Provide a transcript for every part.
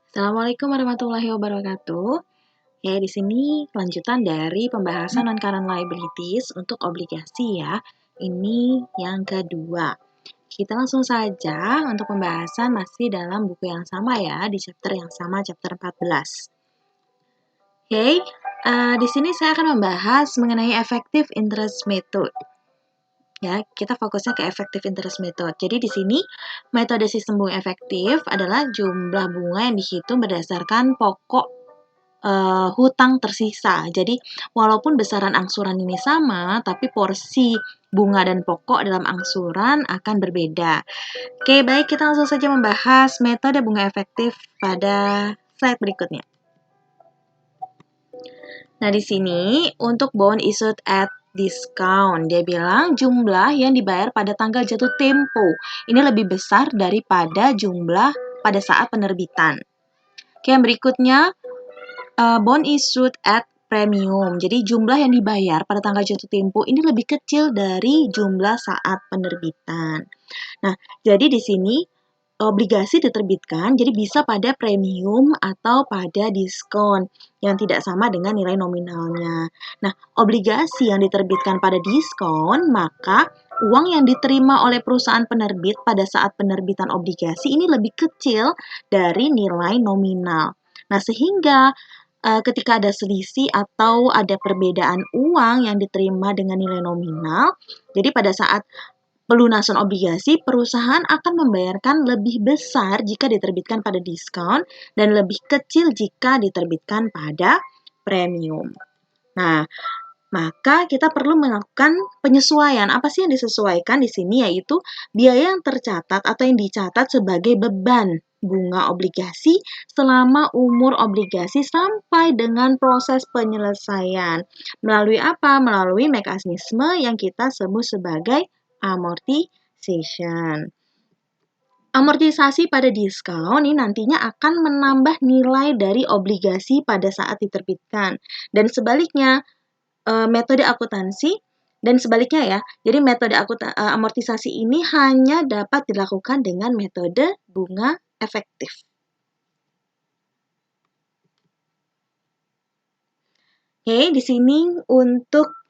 Assalamualaikum warahmatullahi wabarakatuh. Oke, di sini lanjutan dari pembahasan non-current liabilities untuk obligasi ya. Ini yang kedua. Kita langsung saja untuk pembahasan masih dalam buku yang sama ya, di chapter yang sama, chapter 14. Oke, di sini saya akan membahas mengenai effective interest method. Ya, kita fokusnya ke effective interest method. Jadi di sini metode sistem bunga efektif adalah jumlah bunga yang dihitung berdasarkan pokok hutang tersisa. Jadi walaupun besaran angsuran ini sama, tapi porsi bunga dan pokok dalam angsuran akan berbeda. Oke, baik, kita langsung saja membahas metode bunga efektif pada slide berikutnya. Nah, di sini untuk bond issued at discount, dia bilang jumlah yang dibayar pada tanggal jatuh tempo ini lebih besar daripada jumlah pada saat penerbitan. Oke, yang berikutnya bond issued at premium. Jadi jumlah yang dibayar pada tanggal jatuh tempo ini lebih kecil dari jumlah saat penerbitan. Nah, jadi di sini obligasi diterbitkan jadi bisa pada premium atau pada diskon yang tidak sama dengan nilai nominalnya. Nah, obligasi yang diterbitkan pada diskon, maka uang yang diterima oleh perusahaan penerbit pada saat penerbitan obligasi ini lebih kecil dari nilai nominal. Nah, sehingga ketika ada selisih atau ada perbedaan uang yang diterima dengan nilai nominal, jadi pada saat pelunasan obligasi, perusahaan akan membayarkan lebih besar jika diterbitkan pada diskon dan lebih kecil jika diterbitkan pada premium. Nah, maka kita perlu melakukan penyesuaian. Apa sih yang disesuaikan di sini? Yaitu biaya yang tercatat atau yang dicatat sebagai beban bunga obligasi selama umur obligasi sampai dengan proses penyelesaian. Melalui apa? Melalui mekanisme yang kita sebut sebagai amortization. Amortisasi pada diskon ini nantinya akan menambah nilai dari obligasi pada saat diterbitkan. Dan sebaliknya, metode akuntansi dan sebaliknya ya. Jadi metode amortisasi ini hanya dapat dilakukan dengan metode bunga efektif. Oke, di sini untuk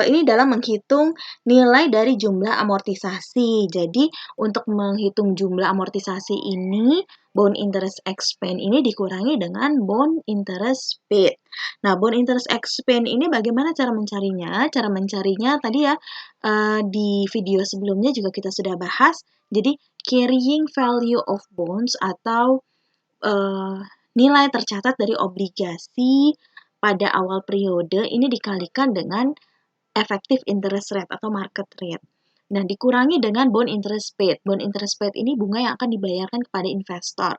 ini dalam menghitung nilai dari jumlah amortisasi. Jadi, untuk menghitung jumlah amortisasi ini, bond interest expense ini dikurangi dengan bond interest paid. Nah, bond interest expense ini bagaimana cara mencarinya? Cara mencarinya tadi ya, di video sebelumnya juga kita sudah bahas. Jadi, carrying value of bonds atau nilai tercatat dari obligasi pada awal periode ini dikalikan dengan effective interest rate atau market rate. Nah, dikurangi dengan bond interest paid. Bond interest paid ini bunga yang akan dibayarkan kepada investor.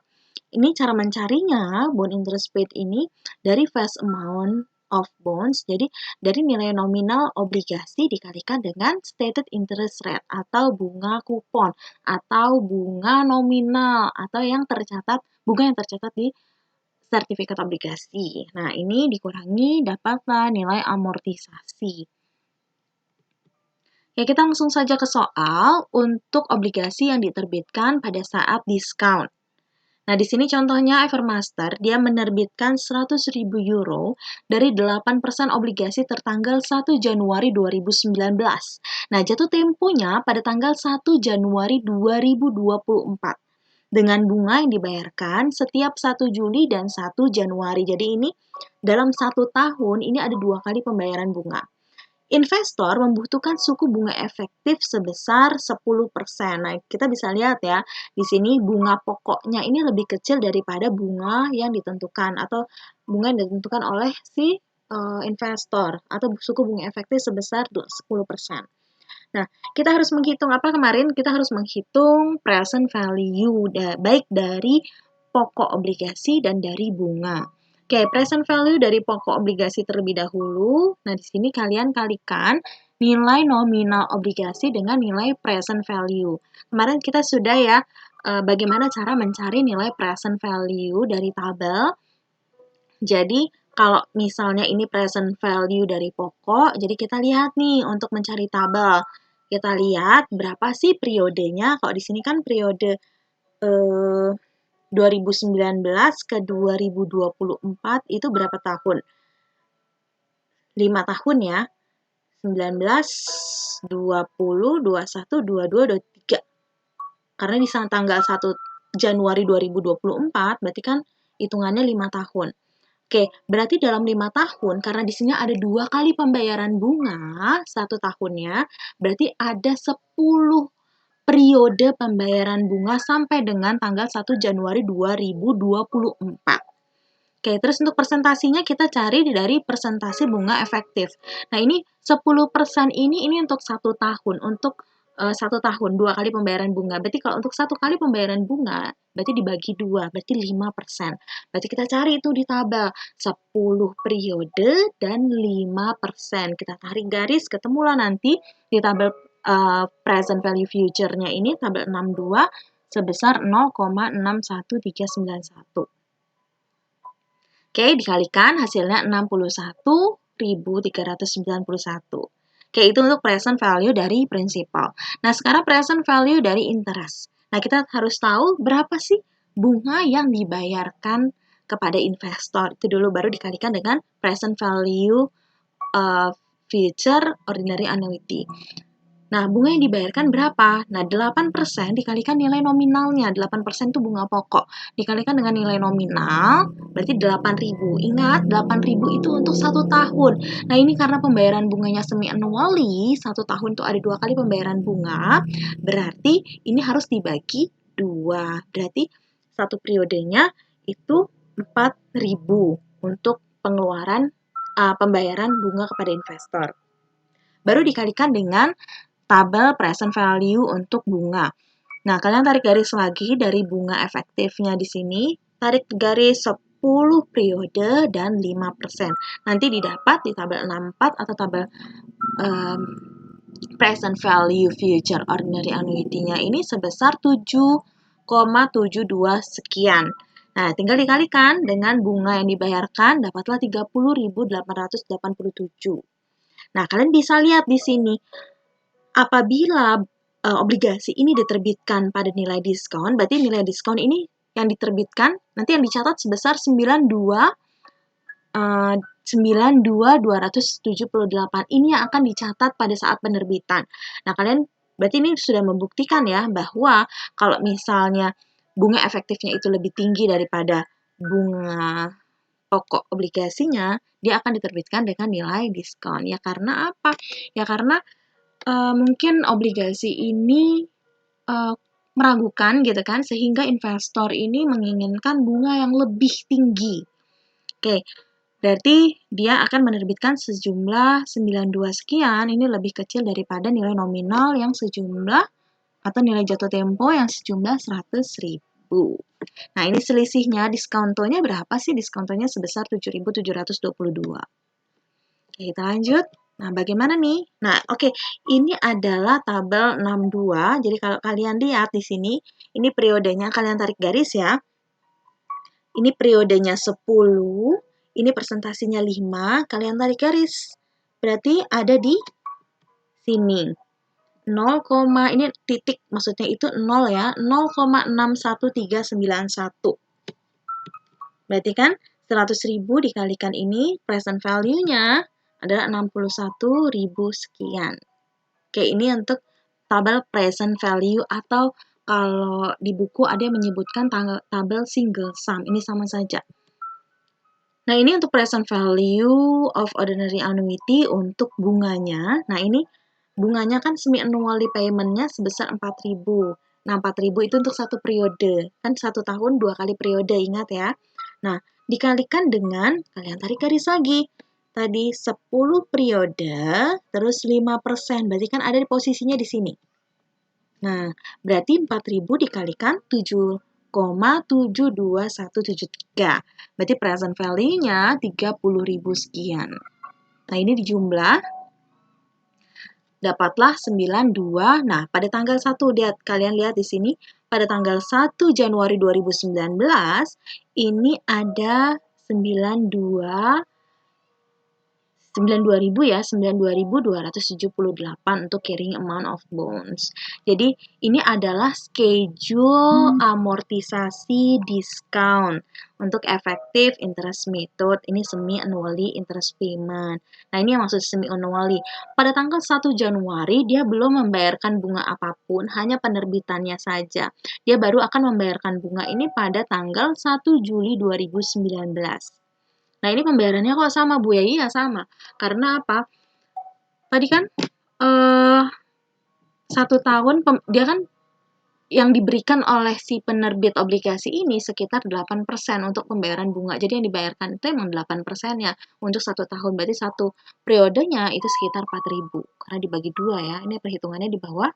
Ini cara mencarinya, bond interest paid ini dari face amount of bonds, jadi dari nilai nominal obligasi dikalikan dengan stated interest rate atau bunga kupon atau bunga nominal atau bunga yang tercatat di sertifikat obligasi. Nah, ini dikurangi dapatlah nilai amortisasi. Ya, kita langsung saja ke soal untuk obligasi yang diterbitkan pada saat diskon. Nah, di sini contohnya Evermaster, dia menerbitkan 100.000 euro dari 8% obligasi tertanggal 1 Januari 2019. Nah, jatuh temponya pada tanggal 1 Januari 2024 dengan bunga yang dibayarkan setiap 1 Juli dan 1 Januari. Jadi ini dalam 1 tahun ini ada 2 kali pembayaran bunga. Investor membutuhkan suku bunga efektif sebesar 10%. Nah, kita bisa lihat ya, di sini bunga pokoknya ini lebih kecil daripada bunga yang ditentukan atau bunga yang ditentukan oleh si investor atau suku bunga efektif sebesar 10%. Nah, kita harus menghitung apa kemarin? Kita harus menghitung present value, baik dari pokok obligasi dan dari bunga. Oke, present value dari pokok obligasi terlebih dahulu. Nah, di sini kalian kalikan nilai nominal obligasi dengan nilai present value. Kemarin kita sudah ya, bagaimana cara mencari nilai present value dari tabel. Jadi, kalau misalnya ini present value dari pokok, jadi kita lihat nih untuk mencari tabel. Kita lihat berapa sih periodenya. Kalau di sini kan periode 2019 ke 2024 itu berapa tahun? 5 tahun ya. 19, 20, 21, 22, 23. Karena di tanggal 1 Januari 2024 berarti kan hitungannya 5 tahun. Oke, berarti dalam 5 tahun, karena di sini ada 2 kali pembayaran bunga, 1 tahunnya, berarti ada 10 periode pembayaran bunga sampai dengan tanggal 1 Januari 2024. Oke, terus untuk persentasinya kita cari dari persentase bunga efektif. Nah, ini 10% ini untuk 1 tahun, untuk 1 tahun, 2 kali pembayaran bunga. Berarti kalau untuk 1 kali pembayaran bunga, berarti dibagi 2, berarti 5%. Berarti kita cari itu di tabel, 10 periode dan 5%. Kita tarik garis, ketemulah nanti di tabel present value future-nya ini, tabel 62, sebesar 0,61391. Oke, dikalikan hasilnya 61.391. Oke, itu untuk present value dari principal. Nah, sekarang present value dari interest. Nah, kita harus tahu berapa sih bunga yang dibayarkan kepada investor. Itu dulu baru dikalikan dengan present value future ordinary annuity. Nah, bunga yang dibayarkan berapa? Nah, 8% dikalikan nilai nominalnya. 8% itu bunga pokok. Dikalikan dengan nilai nominal, berarti 8.000. Ingat, 8.000 itu untuk 1 tahun. Nah, ini karena pembayaran bunganya semi-annually, 1 tahun itu ada 2 kali pembayaran bunga, berarti ini harus dibagi 2. Berarti 1 periodenya itu 4.000 untuk pengeluaran pembayaran bunga kepada investor. Baru dikalikan dengan tabel present value untuk bunga. Nah, kalian tarik garis lagi dari bunga efektifnya di sini, tarik garis 10 periode dan 5%. Nanti didapat di tabel 64 atau tabel present value future ordinary annuity-nya ini sebesar 7,72 sekian. Nah, tinggal dikalikan dengan bunga yang dibayarkan, dapatlah 30.887. Nah, kalian bisa lihat di sini, apabila obligasi ini diterbitkan pada nilai diskon, berarti nilai diskon ini yang diterbitkan, nanti yang dicatat sebesar 92.278. Ini yang akan dicatat pada saat penerbitan. Nah, kalian berarti ini sudah membuktikan ya, bahwa kalau misalnya bunga efektifnya itu lebih tinggi daripada bunga pokok obligasinya, dia akan diterbitkan dengan nilai diskon. Ya karena apa? Ya karena mungkin obligasi ini meragukan gitu kan, sehingga investor ini menginginkan bunga yang lebih tinggi. Oke, berarti dia akan menerbitkan sejumlah 92 sekian, ini lebih kecil daripada nilai nominal yang sejumlah atau nilai jatuh tempo yang sejumlah 100.000. Nah, ini selisihnya, diskontonya berapa sih? Diskontonya sebesar 7.722. Oke, kita lanjut. Nah, bagaimana nih? Nah, oke, ini adalah tabel 62. Jadi kalau kalian lihat di sini, ini periodenya, kalian tarik garis ya. Ini periodenya 10, ini persentasinya 5, kalian tarik garis. Berarti ada di sini. 0, ini titik, maksudnya itu 0 ya, 0,61391. Berarti kan 100.000 dikalikan ini, present value-nya adalah 61.000 sekian. Oke, ini untuk tabel present value, atau kalau di buku ada yang menyebutkan tabel single sum. Ini sama saja. Nah, ini untuk present value of ordinary annuity untuk bunganya. Nah, ini bunganya kan semi-annually payment-nya sebesar 4.000. Nah, 4.000 itu untuk 1 periode. Kan 1 tahun 2 kali periode, ingat ya. Nah, dikalikan dengan, kalian tarik garis lagi. Tadi 10 periode, terus 5%. Berarti kan ada di posisinya di sini. Nah, berarti 4.000 dikalikan 7,72173. Berarti present value-nya 30.000 sekian. Nah, ini dijumlah, dapatlah 92. Nah, pada tanggal 1, kalian lihat di sini, pada tanggal 1 Januari 2019, ini ada 92 92.000 ya, 92.278 untuk carrying amount of bonds. Jadi ini adalah schedule amortisasi discount untuk effective interest method. Ini semi annually interest payment. Nah, ini yang maksud semi annually. Pada tanggal 1 Januari dia belum membayarkan bunga apapun, hanya penerbitannya saja. Dia baru akan membayarkan bunga ini pada tanggal 1 Juli 2019. Nah, ini pembayarannya kok sama, Bu? Ya, iya sama. Karena apa? Tadi kan 1 tahun dia kan yang diberikan oleh si penerbit obligasi ini sekitar 8% untuk pembayaran bunga. Jadi yang dibayarkan itu emang 8%-nya untuk 1 tahun. Berarti satu periodenya itu sekitar 4.000. Karena dibagi 2 ya. Ini perhitungannya di bawah.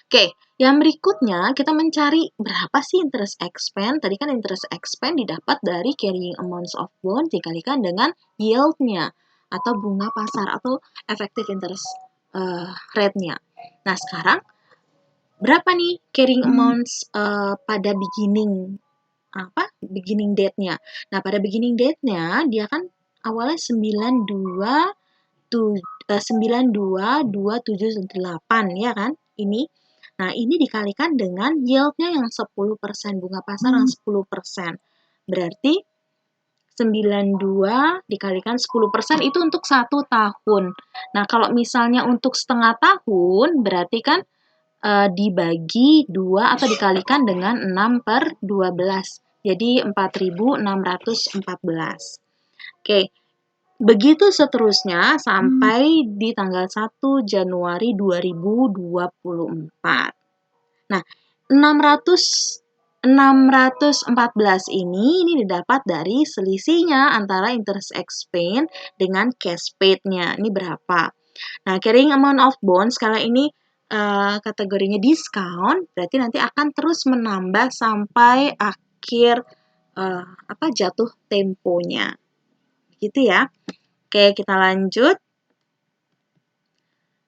Oke, yang berikutnya kita mencari berapa sih interest expense. Tadi kan interest expense didapat dari carrying amounts of bond dikalikan dengan yield-nya atau bunga pasar atau effective interest rate-nya. Nah, sekarang berapa nih carrying amounts pada beginning date-nya. Nah, pada beginning date-nya dia kan awalnya 92.278 ya kan? Ini. Nah, ini dikalikan dengan yield-nya yang 10%, bunga pasar yang 10%. Berarti 92 dikalikan 10% itu untuk 1 tahun. Nah, kalau misalnya untuk setengah tahun, berarti kan dibagi 2 atau dikalikan dengan 6/12. Jadi 4.614. Oke, begitu seterusnya sampai di tanggal 1 Januari 2024. Nah, 614 ini didapat dari selisihnya antara interest expense dengan cash paid-nya. Ini berapa? Nah, carrying amount of bonds kalau ini kategorinya discount, berarti nanti akan terus menambah sampai akhir jatuh temponya. Gitu ya. Oke, kita lanjut.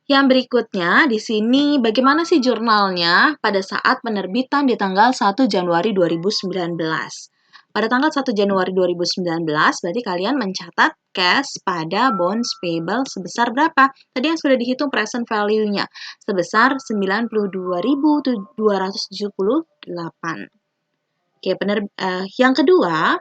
Yang berikutnya, di sini bagaimana sih jurnalnya pada saat penerbitan di tanggal 1 Januari 2019. Pada tanggal 1 Januari 2019, berarti kalian mencatat cash pada bonds payable sebesar berapa? Tadi yang sudah dihitung present value-nya, sebesar 92.278. Oke, yang kedua,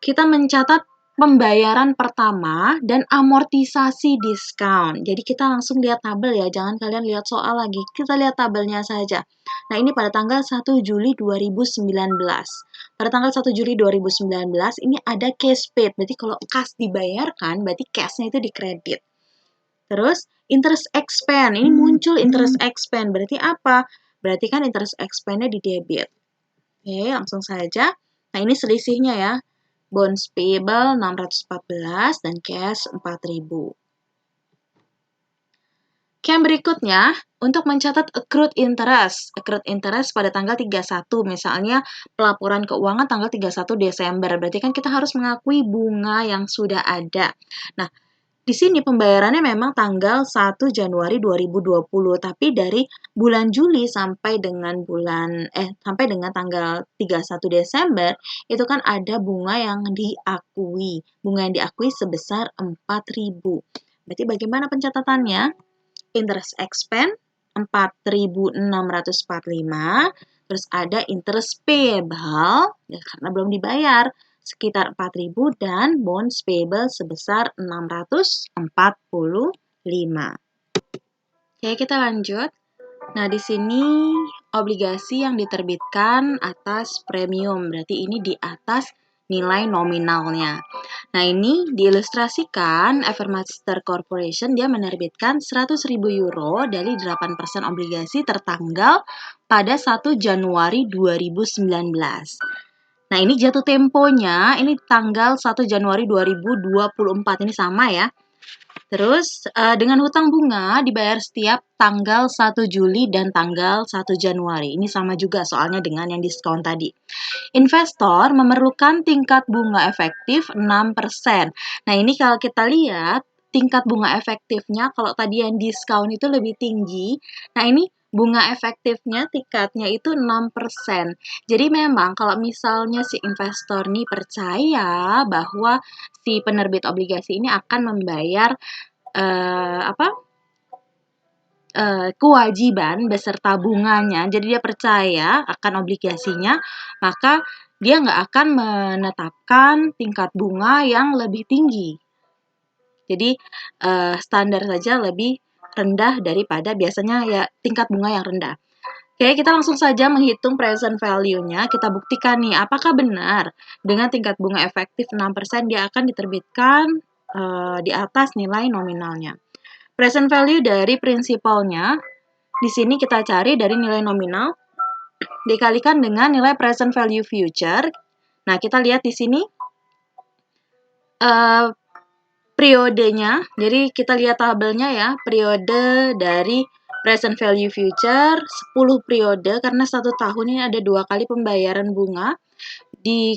kita mencatat pembayaran pertama dan amortisasi diskon. Jadi kita langsung lihat tabel ya, jangan kalian lihat soal lagi. Kita lihat tabelnya saja. Nah, ini pada tanggal 1 Juli 2019. Pada tanggal 1 Juli 2019 ini ada cash paid. Berarti kalau kas dibayarkan, berarti cash-nya itu dikredit. Terus interest expense. Ini muncul interest expense. Berarti apa? Berarti kan interest expense-nya di debit. Oke, langsung saja. Nah, ini selisihnya ya. Bonds payable 614 dan cash 4.000. Yang berikutnya, untuk mencatat accrued interest. Accrued interest pada tanggal 31, misalnya pelaporan keuangan tanggal 31 Desember. Berarti kan kita harus mengakui bunga yang sudah ada. Nah, di sini pembayarannya memang tanggal 1 Januari 2020, tapi dari bulan Juli sampai dengan tanggal 31 Desember itu kan ada bunga yang diakui. Bunga yang diakui sebesar 4.000. Berarti bagaimana pencatatannya? Interest expense 4.645, terus ada interest payable ya, karena belum dibayar sekitar 4.000 dan bonds payable sebesar 645. Oke, kita lanjut. Nah, di sini obligasi yang diterbitkan atas premium, berarti ini di atas nilai nominalnya. Nah, ini diilustrasikan Evermaster Corporation dia menerbitkan 100.000 euro dari 8% obligasi tertanggal pada 1 Januari 2019. Nah, ini jatuh temponya, ini tanggal 1 Januari 2024, ini sama ya. Terus, dengan hutang bunga dibayar setiap tanggal 1 Juli dan tanggal 1 Januari. Ini sama juga soalnya dengan yang diskon tadi. Investor memerlukan tingkat bunga efektif 6%. Nah, ini kalau kita lihat, tingkat bunga efektifnya kalau tadi yang diskon itu lebih tinggi. Nah, ini bunga efektifnya tingkatnya itu 6%. Jadi memang kalau misalnya si investor nih percaya bahwa si penerbit obligasi ini akan membayar kewajiban beserta bunganya, jadi dia percaya akan obligasinya, maka dia nggak akan menetapkan tingkat bunga yang lebih tinggi. Jadi standar saja lebih rendah daripada biasanya ya tingkat bunga yang rendah. Oke, kita langsung saja menghitung present value-nya. Kita buktikan nih, apakah benar dengan tingkat bunga efektif 6% dia akan diterbitkan di atas nilai nominalnya. Present value dari prinsipalnya, di sini kita cari dari nilai nominal dikalikan dengan nilai present value future. Nah, kita lihat di sini periodenya. Jadi kita lihat tabelnya ya, periode dari present value future 10 periode karena 1 tahun ini ada 2 kali pembayaran bunga. Di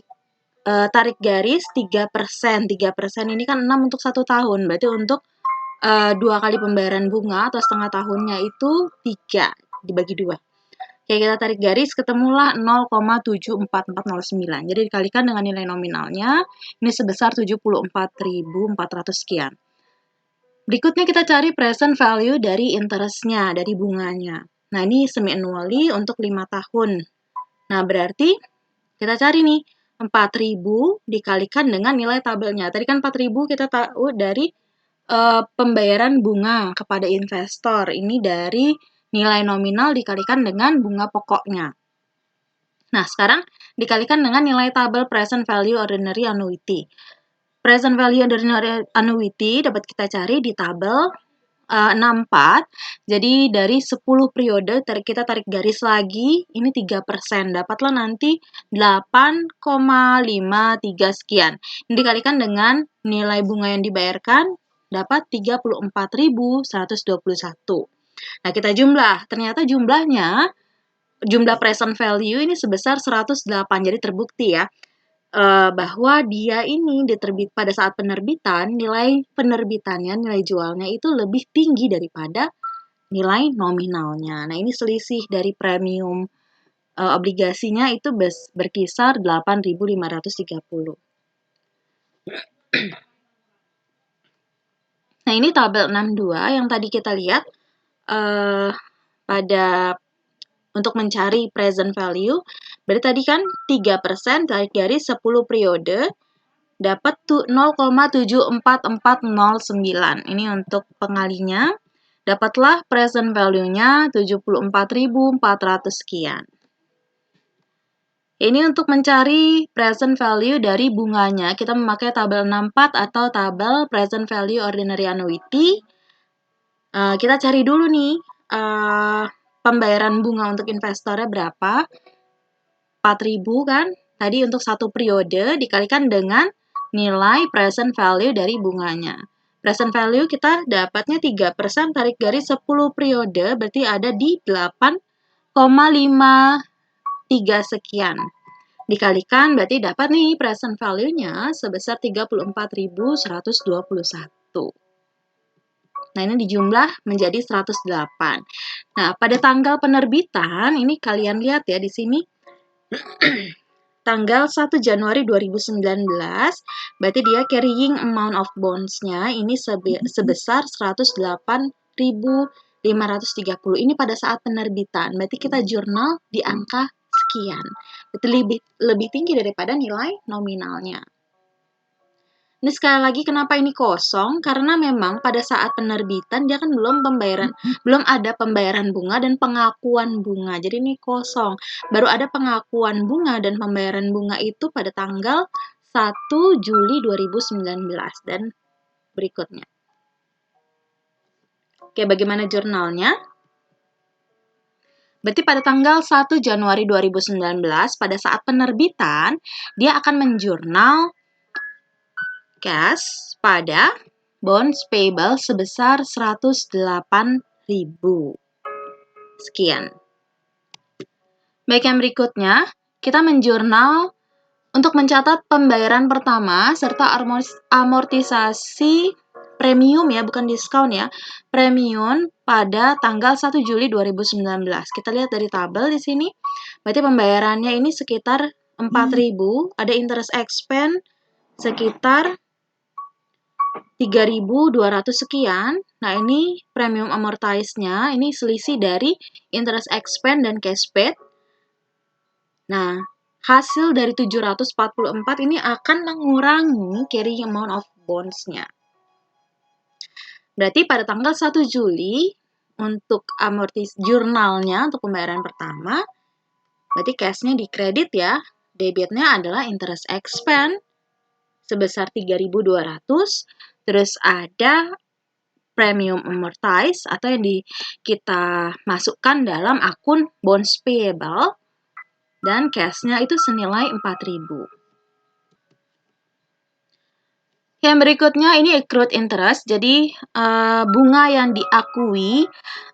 tarik garis 3%. 3% ini kan 6 untuk 1 tahun. Berarti untuk 2 kali pembayaran bunga atau setengah tahunnya itu 3 dibagi 2. Oke, kita tarik garis, ketemulah 0,74409. Jadi dikalikan dengan nilai nominalnya, ini sebesar 74.400 sekian. Berikutnya kita cari present value dari interest-nya, dari bunganya. Nah, ini semi-annually untuk 5 tahun. Nah, berarti kita cari nih, 4.000 dikalikan dengan nilai tabelnya. Tadi kan 4.000 kita tahu dari pembayaran bunga kepada investor. Ini dari nilai nominal dikalikan dengan bunga pokoknya. Nah, sekarang dikalikan dengan nilai tabel present value ordinary annuity. Present value ordinary annuity dapat kita cari di tabel 64. Jadi dari 10 periode kita tarik garis lagi, ini 3%. Dapatlah nanti 8,53 sekian. Ini dikalikan dengan nilai bunga yang dibayarkan, dapat 34.121. Nah, kita jumlah. Ternyata jumlah present value ini sebesar 108. Jadi terbukti ya, bahwa dia ini pada saat penerbitan, nilai penerbitannya, nilai jualnya itu lebih tinggi daripada nilai nominalnya. Nah, ini selisih dari premium obligasinya itu berkisar 8.530. Nah, ini tabel 62 yang tadi kita lihat untuk mencari present value. Berarti tadi kan 3% tarik garis 10 periode dapat 0,74409. Ini untuk pengalinya. Dapatlah present value-nya 74.400 sekian. Ini untuk mencari present value dari bunganya, kita memakai tabel 64 atau tabel present value ordinary annuity. Kita cari dulu nih, pembayaran bunga untuk investornya berapa? 4.000 kan? Tadi untuk 1 periode dikalikan dengan nilai present value dari bunganya. Present value kita dapatnya 3%, tarik garis 10 periode, berarti ada di 8,53 sekian. Dikalikan berarti dapat nih present value-nya sebesar 34.121. Nah, ini dijumlah menjadi 108. Nah, pada tanggal penerbitan, ini kalian lihat ya di sini, tanggal 1 Januari 2019, berarti dia carrying amount of bonds-nya ini sebesar 108.530. Ini pada saat penerbitan, berarti kita jurnal di angka sekian. Berarti lebih tinggi daripada nilai nominalnya. Ini sekali lagi kenapa ini kosong? Karena memang pada saat penerbitan dia kan belum ada pembayaran bunga dan pengakuan bunga. Jadi ini kosong. Baru ada pengakuan bunga dan pembayaran bunga itu pada tanggal 1 Juli 2019 dan berikutnya. Oke, bagaimana jurnalnya? Berarti pada tanggal 1 Januari 2019 pada saat penerbitan dia akan menjurnal cash pada bonds payable sebesar 108.000. Sekian. Baik, yang berikutnya, kita menjurnal untuk mencatat pembayaran pertama serta amortisasi premium ya, bukan diskon ya. Premium pada tanggal 1 Juli 2019. Kita lihat dari tabel di sini. Berarti pembayarannya ini sekitar 4.000, ada interest expense sekitar 3.200 sekian. Nah, ini premium amortize-nya, ini selisih dari interest expense dan cash paid. Nah, hasil dari 744 ini akan mengurangi carrying amount of bonds-nya. Berarti pada tanggal 1 Juli, untuk amortis jurnalnya, untuk pembayaran pertama, berarti cash-nya di kredit ya. Debitnya adalah interest expense sebesar 3.200, terus ada premium amortize atau yang kita masukkan dalam akun bonds payable, dan cash-nya itu senilai 4.000. Yang berikutnya ini accrued interest, jadi bunga yang diakui.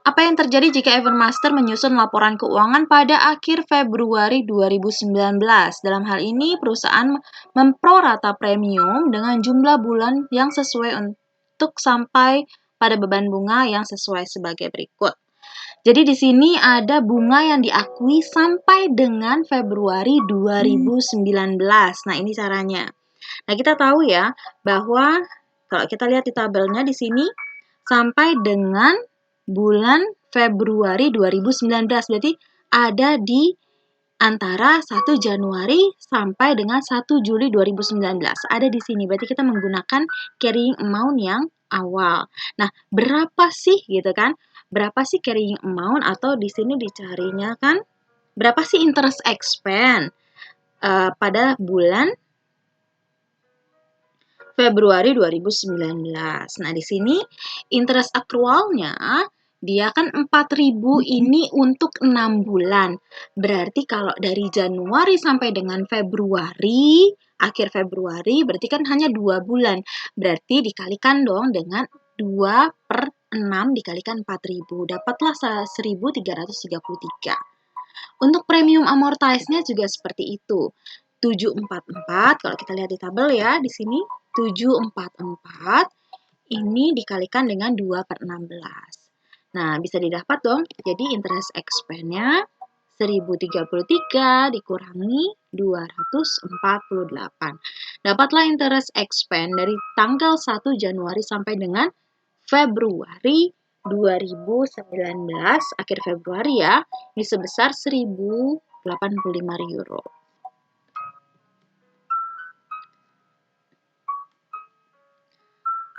Apa yang terjadi jika Evermaster menyusun laporan keuangan pada akhir Februari 2019? Dalam hal ini, perusahaan memprorata premium dengan jumlah bulan yang sesuai untuk sampai pada beban bunga yang sesuai sebagai berikut. Jadi di sini ada bunga yang diakui sampai dengan Februari 2019. Nah, ini caranya. Nah, kita tahu ya bahwa kalau kita lihat di tabelnya di sini sampai dengan bulan Februari 2019, berarti ada di antara 1 Januari sampai dengan 1 Juli 2019. Ada di sini, berarti kita menggunakan carrying amount yang awal. Nah, berapa sih gitu kan? Berapa sih carrying amount, atau di sini dicarinya kan berapa sih interest expense pada bulan Februari 2019. Nah, di sini interest accrual-nya dia kan 4.000 ini untuk 6 bulan. Berarti kalau dari Januari sampai dengan Februari, akhir Februari, berarti kan hanya 2 bulan. Berarti dikalikan dong dengan 2/6 dikalikan 4.000. Dapatlah 1.333. Untuk premium amortize-nya juga seperti itu. 744, kalau kita lihat di tabel ya, di sini 744 ini dikalikan dengan 2/16. Nah, bisa didapat dong. Jadi interest expense-nya 1.033 dikurangi 248. Dapatlah interest expense dari tanggal 1 Januari sampai dengan Februari 2019, akhir Februari ya, ini sebesar 1.085 euro.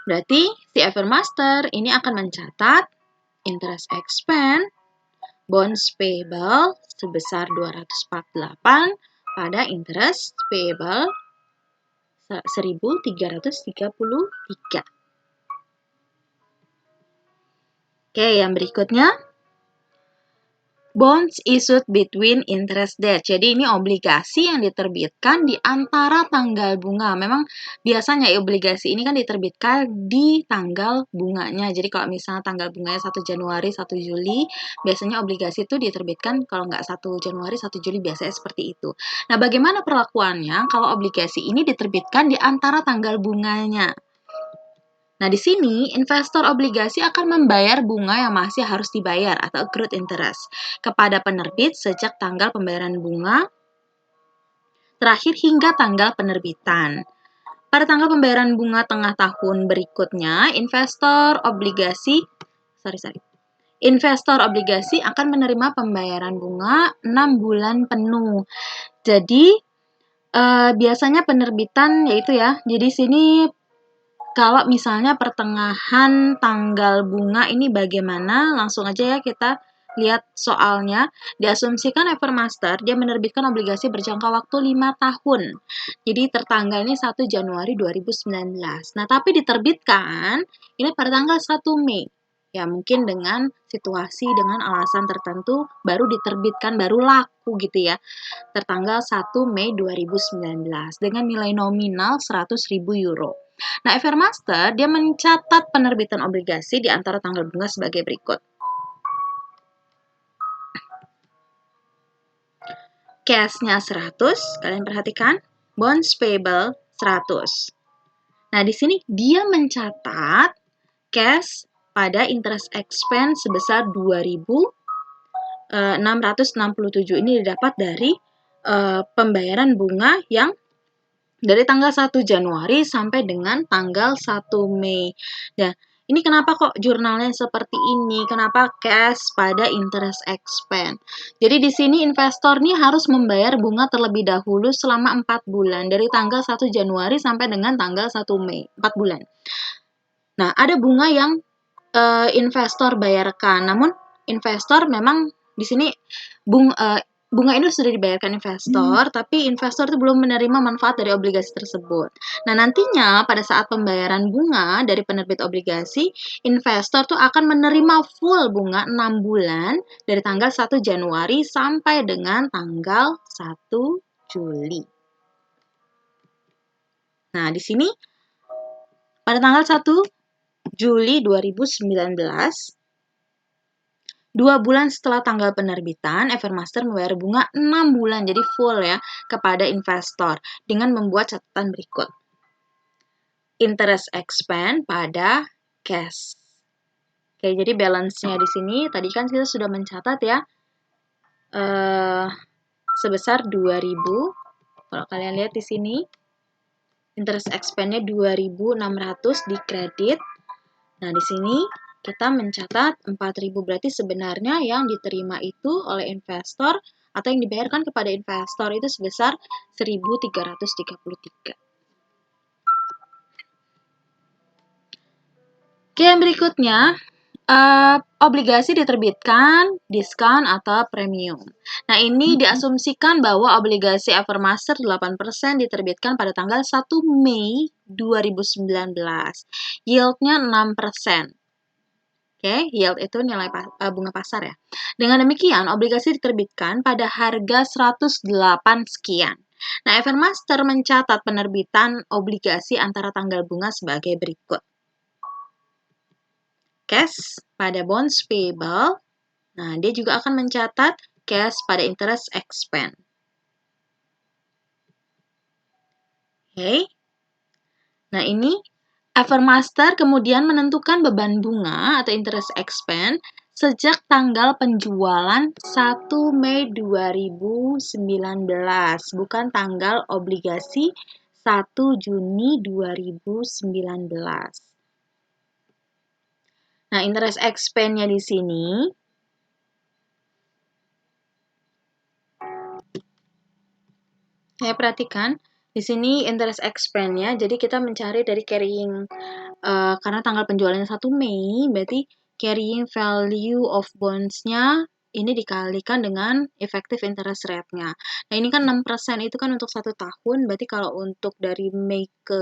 Berarti si Evermaster ini akan mencatat interest expense, bonds payable sebesar 248 pada interest payable 1.333. Oke, yang berikutnya bonds issued between interest date. Jadi ini obligasi yang diterbitkan di antara tanggal bunga. Memang biasanya obligasi ini kan diterbitkan di tanggal bunganya. Jadi kalau misalnya tanggal bunganya 1 Januari, 1 Juli, biasanya obligasi itu diterbitkan kalau nggak 1 Januari, 1 Juli, biasanya seperti itu. Nah, bagaimana perlakuannya kalau obligasi ini diterbitkan di antara tanggal bunganya? Nah, di sini investor obligasi akan membayar bunga yang masih harus dibayar atau accrued interest kepada penerbit sejak tanggal pembayaran bunga terakhir hingga tanggal penerbitan. Pada tanggal pembayaran bunga tengah tahun berikutnya, investor obligasi akan menerima pembayaran bunga 6 bulan penuh. Jadi, biasanya penerbitan yaitu ya, jadi sini kalau misalnya pertengahan tanggal bunga ini bagaimana, langsung aja ya kita lihat soalnya. Diasumsikan Evermaster dia menerbitkan obligasi berjangka waktu 5 tahun. Jadi tertanggalnya 1 Januari 2019. Nah, tapi diterbitkan ini pada tanggal 1 Mei. Ya, mungkin dengan situasi, dengan alasan tertentu baru diterbitkan, baru laku gitu ya. Tertanggal 1 Mei 2019 dengan nilai nominal 100.000 euro. Nah, Evermaster dia mencatat penerbitan obligasi di antara tanggal bunga sebagai berikut. Cash-nya 100, kalian perhatikan. Bonds payable 100. Nah, di sini dia mencatat cash pada interest expense sebesar 2.667. Ini didapat dari pembayaran bunga yang dari tanggal 1 Januari sampai dengan tanggal 1 Mei. Nah, ini kenapa kok jurnalnya seperti ini? Kenapa cash pada interest expense? Jadi di sini investor nih harus membayar bunga terlebih dahulu selama 4 bulan. Dari tanggal 1 Januari sampai dengan tanggal 1 Mei. 4 bulan. Nah, ada bunga yang investor bayarkan. Namun, investor memang di sini bunga ini sudah dibayarkan investor, tapi investor itu belum menerima manfaat dari obligasi tersebut. Nah, nantinya pada saat pembayaran bunga dari penerbit obligasi, investor tuh akan menerima full bunga 6 bulan dari tanggal 1 Januari sampai dengan tanggal 1 Juli. Nah, di sini pada tanggal 1 Juli 2019, 2 bulan setelah tanggal penerbitan, Evermaster membayar bunga 6 bulan, jadi full ya, kepada investor dengan membuat catatan berikut. Interest expense pada cash. Oke, jadi balance-nya di sini, tadi kan kita sudah mencatat ya, sebesar 2.000. Kalau kalian lihat di sini, interest expense-nya 2.600 di kredit. Nah, di sini kita mencatat 4.000, berarti sebenarnya yang diterima itu oleh investor atau yang dibayarkan kepada investor itu sebesar 1.333. Oke, yang berikutnya, obligasi diterbitkan, diskon atau premium. Nah, ini diasumsikan bahwa obligasi Evermaster 8% diterbitkan pada tanggal 1 Mei 2019. Yield-nya 6%. Oke, yield itu nilai bunga pasar ya. Dengan demikian, obligasi diterbitkan pada harga 108 sekian. Nah, Evermaster mencatat penerbitan obligasi antara tanggal bunga sebagai berikut. Cash pada bonds payable. Nah, dia juga akan mencatat cash pada interest expense. Oke. Nah, ini Evermaster kemudian menentukan beban bunga atau interest expense sejak tanggal penjualan 1 Mei 2019, bukan tanggal obligasi 1 Juni 2019. Nah, interest expense-nya di sini saya perhatikan di sini interest expense-nya, jadi kita mencari dari carrying karena tanggal penjualannya 1 Mei, berarti carrying value of bonds-nya ini dikalikan dengan effective interest rate-nya. Nah, ini kan 6% itu kan untuk 1 tahun, berarti kalau untuk dari Mei ke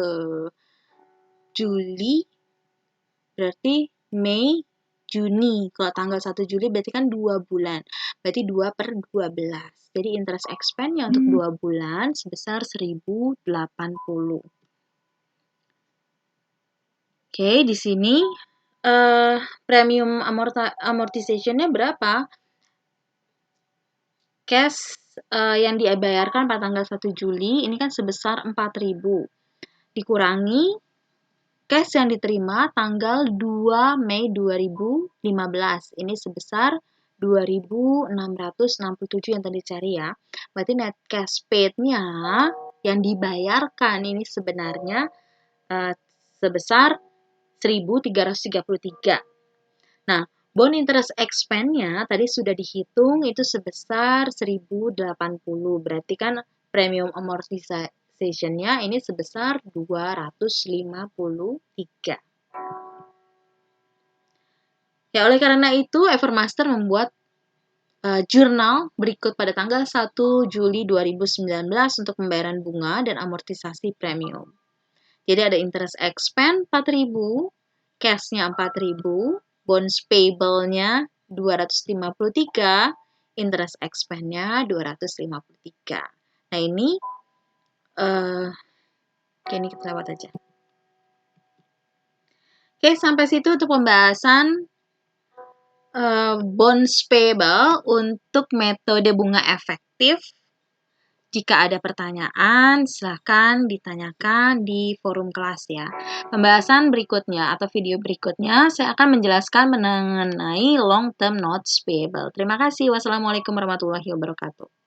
Juli, berarti Mei, Juni. Kalau tanggal 1 Juli berarti kan 2 bulan. Berarti 2/12. Jadi interest expense-nya untuk 2 bulan sebesar 1.080. Oke, di sini premium amortization-nya berapa? Cash yang dibayarkan pada tanggal 1 Juli ini kan sebesar 4.000. Dikurangi cash yang diterima tanggal 2 Mei 2015. Ini sebesar 2.667 yang tadi cari ya. Berarti net cash paid-nya yang dibayarkan ini sebenarnya sebesar 1.333. Nah, bond interest expense-nya tadi sudah dihitung itu sebesar 1.080. Berarti kan premium amortization-nya ini sebesar 253. Ya, oleh karena itu Evermaster membuat jurnal berikut pada tanggal 1 Juli 2019 untuk pembayaran bunga dan amortisasi premium. Jadi ada interest expense 4.000, cash-nya 4.000, bonds payable-nya 253, interest expense-nya 253. Nah, ini ini kita lewat aja. Oke, sampai situ untuk pembahasan bonds payable untuk metode bunga efektif. Jika ada pertanyaan, silahkan ditanyakan di forum kelas ya. Pembahasan berikutnya atau video berikutnya, saya akan menjelaskan mengenai long term notes payable. Terima kasih. Wassalamualaikum warahmatullahi wabarakatuh.